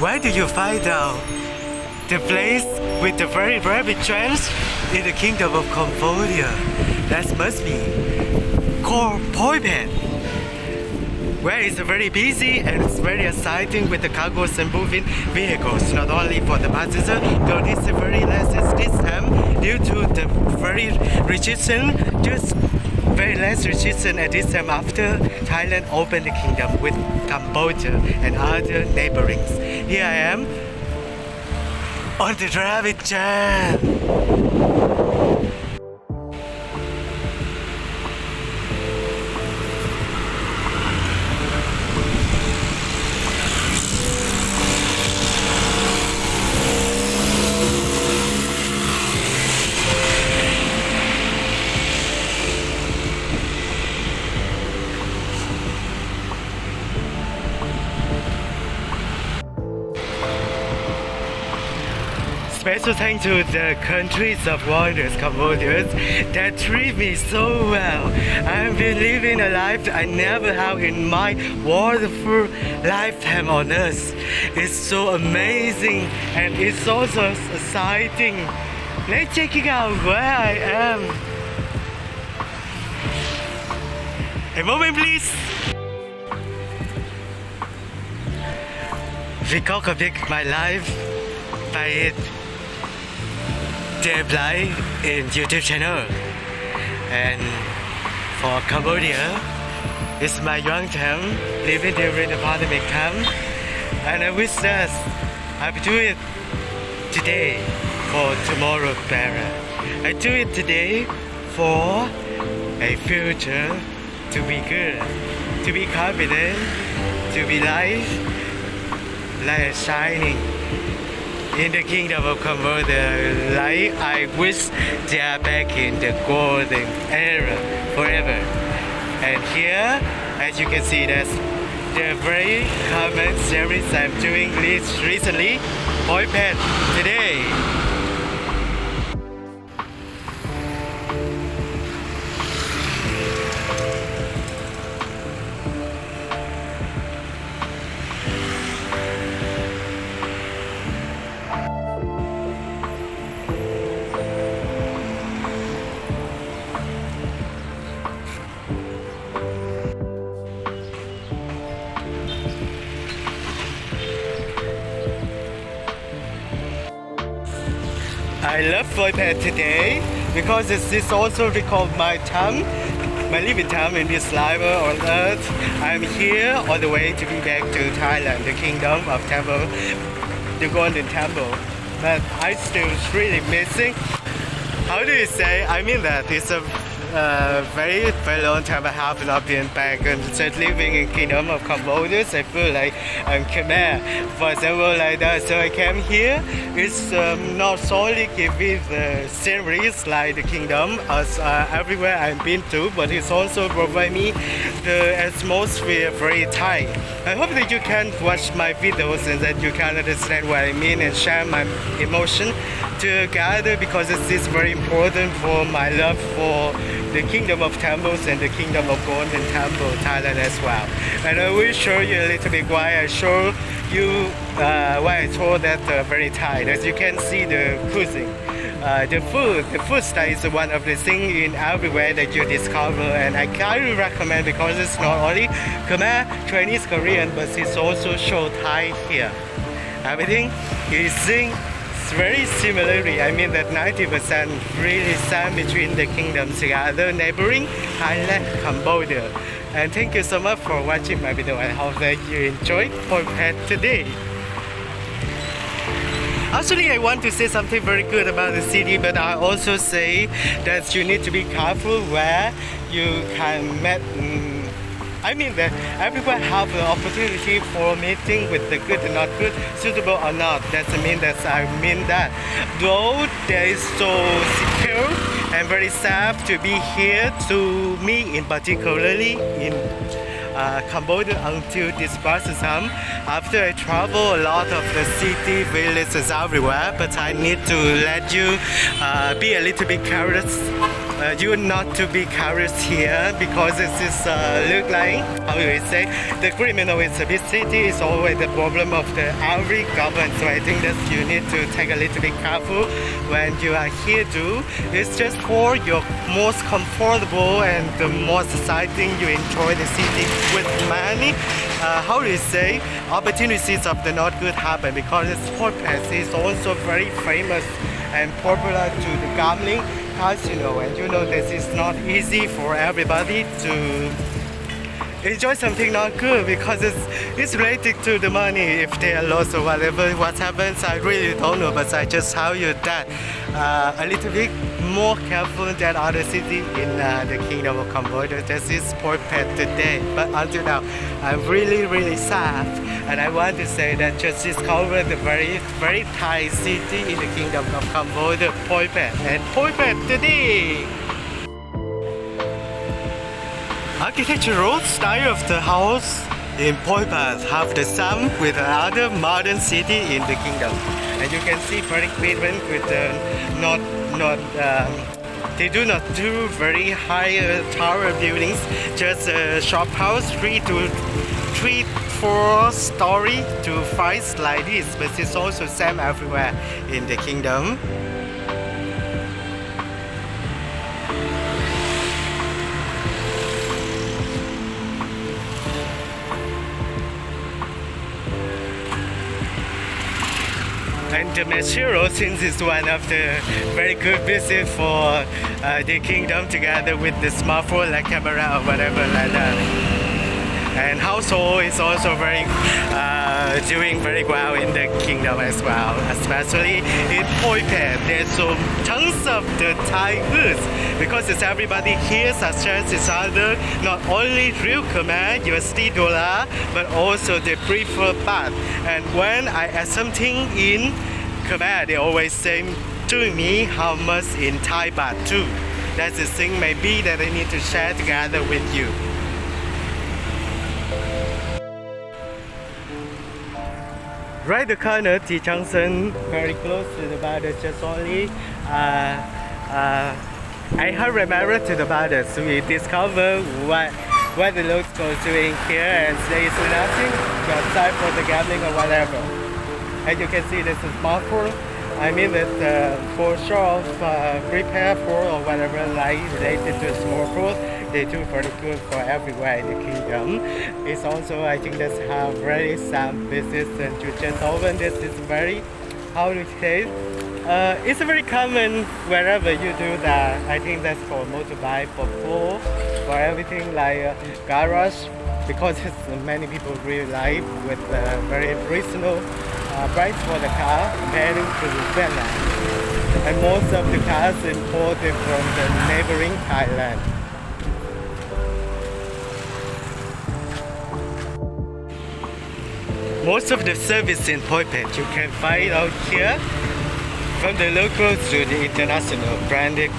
Where do you find out the place with the very rapid trends in the kingdom of Cambodia? That must be called Poipet, where it's very busy and it's very exciting with the cargos and moving vehicles, not only for the passenger, though this is very less this time due to the very restriction, just very less restriction at this time after Thailand opened the kingdom with Cambodia and other neighborings. Here I am on the traffic jam. Special thanks to the countries of wonders, Cambodians, that treat me so well. I've been living a life I never have in my wonderful lifetime on earth. It's so amazing and it's also exciting. Let's check it out where I am. A moment please. Recording my life by it. They apply in YouTube channel, and for Cambodia, it's my young time living during the pandemic time, and I wish that I do it today for tomorrow better. I do it today for a future to be good, to be confident, to be light shining in the kingdom of Cambodia, like I wish they are back in the golden era forever. And here, as you can see, that's the very common series I'm doing recently, Poipet today. I love Poipet today because this is also recall my time, my living time in this life on earth. I'm here on the way to be back to Thailand, the kingdom of temple, the golden temple. But I still really missing. How do you say? I mean that it's a very long time I have not been back and just living in kingdom of Cambodia. So I feel like I'm Khmer, for example, like that. So I came here. It's not solely giving the sceneries like the kingdom as everywhere I've been to, but it's also provide me the atmosphere very Thai. I hope that you can watch my videos and that you can understand what I mean and share my emotion together, because this is very important for my love for the kingdom of temples and the kingdom of golden temple, Thailand as well. And I will show you a little bit why I show you why I told that very Thai. As you can see the cuisine. The food style is one of the things in everywhere that you discover, and I highly recommend because it's not only Khmer, Chinese, Korean, but it's also show Thai here. Everything is very similarly. I mean that 90% really stand between the kingdoms together, neighboring Thailand, Cambodia. And thank you so much for watching my video. I hope that you enjoyed Poipet today. Actually, I want to say something very good about the city, but I also say that you need to be careful where you can meet. I mean that everyone have the opportunity for meeting with the good and not good, suitable or not. Doesn't mean that I mean that. Though there is so secure and very safe to be here, to me in particularly in Cambodia until this process time. After I travel a lot of the city, villages everywhere, but I need to let you be a little bit careless you not to be curious here because this is look like, how do we say, the criminal in the big city is always the problem of the every government. So I think that you need to take a little bit careful when you are here too. It's just for your most comfortable and the most exciting you enjoy the city with many how do you say, opportunities of the not good happen because Poipet is also very famous and popular to the gambling casino, and you know this is not easy for everybody to enjoy something not good because it's related to the money. If they are lost or whatever, what happens, I really don't know, but I just tell you that a little bit more careful than other cities in the Kingdom of Cambodia. This is Poipet today, but until now, I'm really sad, and I want to say that just discovered the very Thai city in the Kingdom of Cambodia, Poipet, and Poipet today. Architectural style of the house in Poipet have the same with another modern city in the kingdom, and you can see very different with the they do not do very high tower buildings, just a shop house, 4 story to 5 like this, but it's also same everywhere in the kingdom. And the material, since it's one of the very good business for the kingdom, together with the smartphone like camera or whatever like that. And household is also very doing very well in the kingdom as well, especially in Poipet. There's so tons of the Thai foods because it's everybody here suggests each other not only real Khmer USD dollar, but also they prefer baht. And when I add something in Khmer, they always say to me how much in Thai baht too. That's the thing maybe that I need to share together with you. Right the corner, T Junction, very close to the border, just only 800 meters to the border. So we discover what the locals doing here, and there is nothing outside for the gambling or whatever. As you can see, this is smartphone. I mean that for sure repair for or whatever like related to smartphone, they do very good for everywhere in the kingdom. It's also, I think that's how very some business, and to just open this is very, how to say, it's very common wherever you do that. I think that's for motorbike, for pool, for everything like garage, because many people really like with very reasonable price for the car compared to Vietnam. And most of the cars imported from the neighboring Thailand. Most of the service in Poipet you can find out here, from the local to the international branded.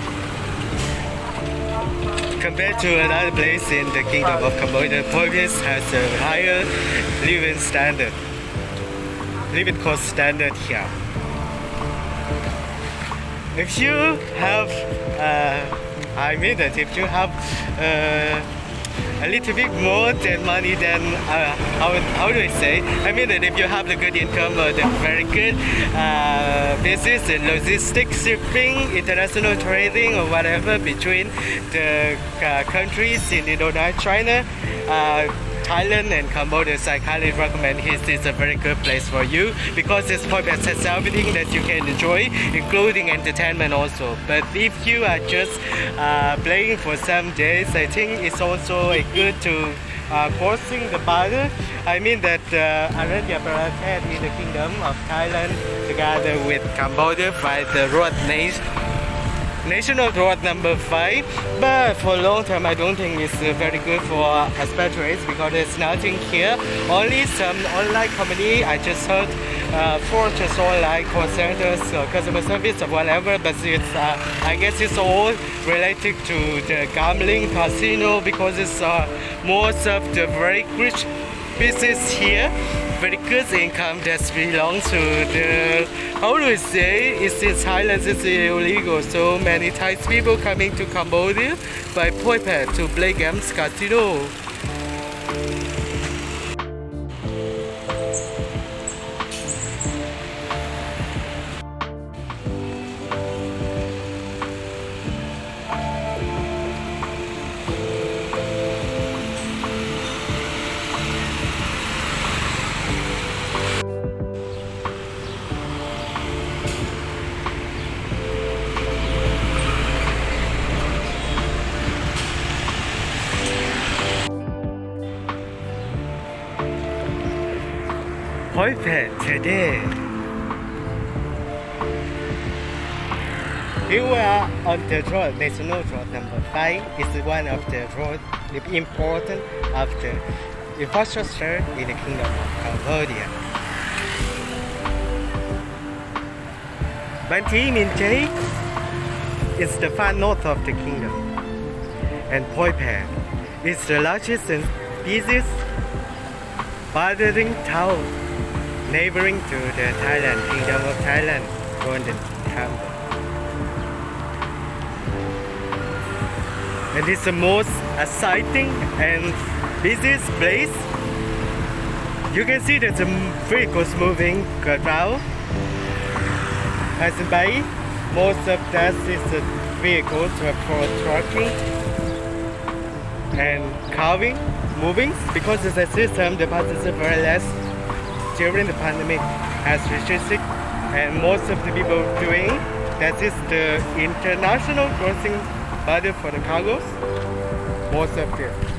Compared to another place in the Kingdom of Cambodia, Poipet has a higher living standard, living cost standard here. If you have, I mean that if you have a little bit more than money than how do I say? I mean that if you have the good income or the very good business and logistics, shipping, international trading or whatever between the countries in Indonesia, China, Thailand and Cambodia, so I highly recommend this is a very good place for you because this Poipet has everything that you can enjoy, including entertainment also. But if you are just playing for some days, I think it's also good to crossing the border. I mean that Arabia Baratet in the Kingdom of Thailand together with Cambodia by the road National Road number 5, but for a long time I don't think it's very good for expatriates because there's nothing here. Only some online company I just heard for just online call centers or customer service or whatever, but it's I guess it's all related to the gambling casino because it's most of the very rich business here, very good income that belongs to the, how do we say, it's in Thailand it's illegal, so many Thai people coming to Cambodia by Poipet to play games casino. Poipet today. Here we are on the road, national road number 5. It's one of the road important of the infrastructure in the Kingdom of Cambodia. Ban Thi Min Chai is the far north of the kingdom, and Poipet is the largest and busiest bordering town neighboring to the Thailand, Kingdom of Thailand, Golden Temple. And it's the most exciting and busiest place. You can see that the vehicles moving around. Passing by, most of that is the vehicles for trucking and carving, moving, because it's a system the passengers very less during the pandemic has restricted, and most of the people doing that is the international crossing border for the cargos. Most of them.